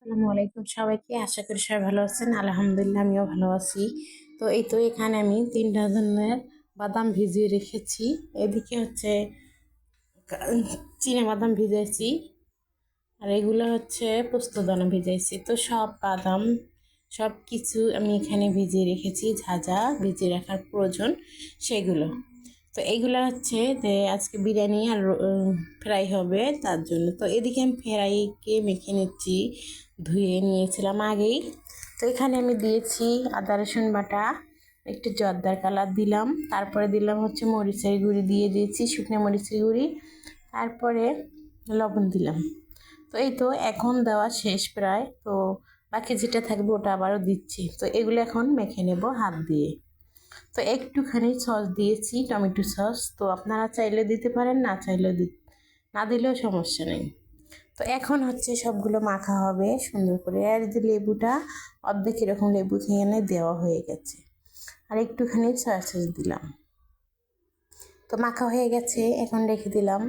আসসালামু আলাইকুম সবাইকে। আশা করি সবাই ভালো আছেন। আলহামদুলিল্লাহ আমিও ভালো আছি। তো এই তো এখানে আমি 3 ধরনের বাদাম ভিজিয়ে রেখেছি। এদিকে হচ্ছে চীনা বাদাম ভিজাইছি, আর এগুলো হচ্ছে পোস্তদানা ভিজাইছি। তো সব বাদাম সব কিছু আমি এখানে ভিজিয়ে রেখেছি, যা যা ভিজিয়ে রাখার প্রয়োজন সেগুলো। তো এইগুলো হচ্ছে যে আজকে বিরিয়ানি আর ফ্রাই হবে তার জন্য। তো এদিকে আমি ফ্রাইকে মেখে নিচ্ছি, ধুয়ে নিয়েছিলাম আগেই। তো এখানে আমি দিয়েছি আদা রসুন বাটা, একটু জর্দার কালার দিলাম, তারপরে দিলাম হচ্ছে মরিচের গুঁড়ি দিয়ে দিয়েছি, শুকনো মরিচের গুঁড়ি, তারপরে লবণ দিলাম। তো এই তো এখন দেওয়া শেষ প্রায়। তো বাকি যেটা থাকবে ওটা আবারও দিচ্ছি। তো এগুলো এখন মেখে নেব হাত দিয়ে। তো একটুখানি সস দিয়েছি, টমেটো সস। তো আপনারা চাইলে দিতে পারেন, না চাইলেও না দিলেও সমস্যা নেই। তো এখন হচ্ছে সবগুলো মাখা হবে সুন্দর করে। আর যে লেবুটা অর্ধেক এরকম লেবু খেয়ে দেওয়া হয়ে গেছে, আর একটুখানি সয়া সস দিলাম। তো মাখা হয়ে গেছে, এখন রেখে দিলাম।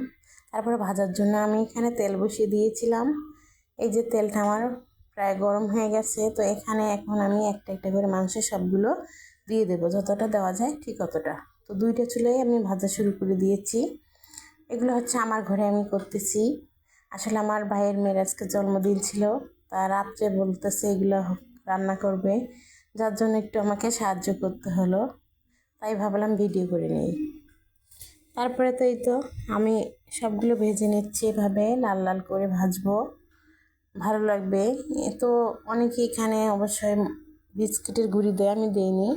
তারপরে ভাজার জন্য আমি এখানে তেল বসিয়ে দিয়েছিলাম। এই যে তেলটা আমার প্রায় গরম হয়ে গেছে। তো এখানে এখন আমি একটা একটা করে মাংসের সবগুলো দিয়ে দেবো, যতটা দেওয়া যায় ঠিক অতটা। তো 2টা চুলায় আমি ভাজা শুরু করে দিয়েছি। এগুলো হচ্ছে আমার ঘরে আমি করতেছি। আসলে আমার ভাইয়ের মেয়ের আজকে জন্মদিন ছিল, তা রাত্রে বলতেছে এগুলো রান্না করবে, যার জন্য একটু আমাকে সাহায্য করতে হলো। তাই ভাবলাম ভিডিও করে নিই। তারপরে তো এই তো আমি সবগুলো ভেজে নিচ্ছি, এভাবে লাল লাল করে ভাজবো, ভালো লাগবে। এ তো অনেকে এখানে অবশ্যই বিস্কিটের গুঁড়ি দেয়, আমি দেইনি,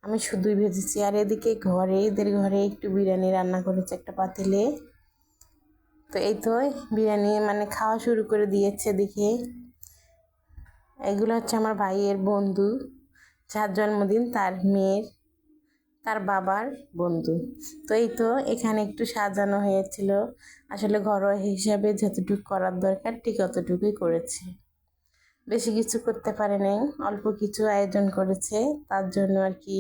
আমি শুধুই ভেজেছি। আর এদিকে এদের ঘরে একটু বিরিয়ানি রান্না করেছে একটা পাতিলে। তো এই তো বিরিয়ানি মানে খাওয়া শুরু করে দিয়েছে দেখে। এগুলো হচ্ছে আমার ভাইয়ের বন্ধু, যার জন্মদিন, তার মেয়ের, তার বাবার বন্ধু। তো এই তো এখানে একটু সাজানো হয়েছিল। আসলে ঘরোয়া হিসাবে যতটুকু করার দরকার ঠিক অতটুকুই করেছে, বেশি কিছু করতে পারে নাই, অল্প কিছু আয়োজন করেছে। তার জন্য আর কি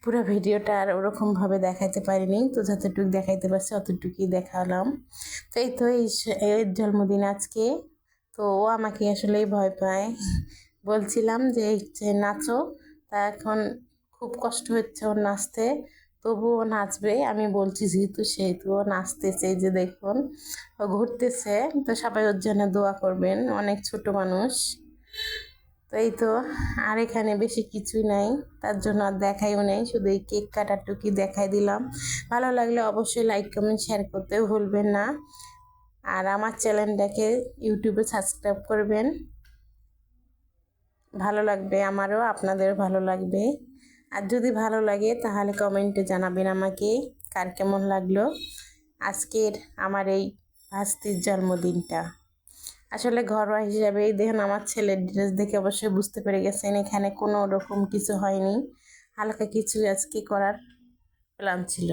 পুরো ভিডিওটা আর ওরকমভাবে দেখাইতে পারিনি। তো যতটুকু দেখাইতে পারছি অতটুকুই দেখালাম। তো এই তো এর জন্মদিন আজকে। তো ও আমাকে আসলেই ভয় পায়। বলছিলাম যে নাচো, তা এখন খুব কষ্ট হচ্ছে ওর নাচতে, তবুও নাচবে। আমি বলছি যেহেতু সেহেতু ও নাচতেছে, এই যে দেখুন ও ঘুরতেছে। তো সবাই ওর জন্য দোয়া করবেন, অনেক ছোট মানুষ। তো এই তো, আর এখানে বেশি কিছুই নাই, তার জন্য আর দেখাইও নেই, শুধু এই কেক কাটার টুকি দেখাই দিলাম। ভালো লাগলে অবশ্যই লাইক কমেন্ট শেয়ার করতেও ভুলবেন না। আর আমার চ্যানেলটাকে ইউটিউবে সাবস্ক্রাইব করবেন, ভালো লাগবে আমারও, আপনাদেরও ভালো লাগবে। আর যদি ভালো লাগে তাহলে কমেন্টে জানাবেন আমাকে কার কেমন লাগলো আজকের আমার এই ভাস্তির জন্মদিনটা। আসলে ঘরোয়া হিসাবে এই দেখেন আমার ছেলের ড্রেস দেখে অবশ্যই বুঝতে পেরে গেছেন এখানে কোনো রকম কিছু হয়নি, হালকা কিছু আজকে করার প্ল্যান ছিল।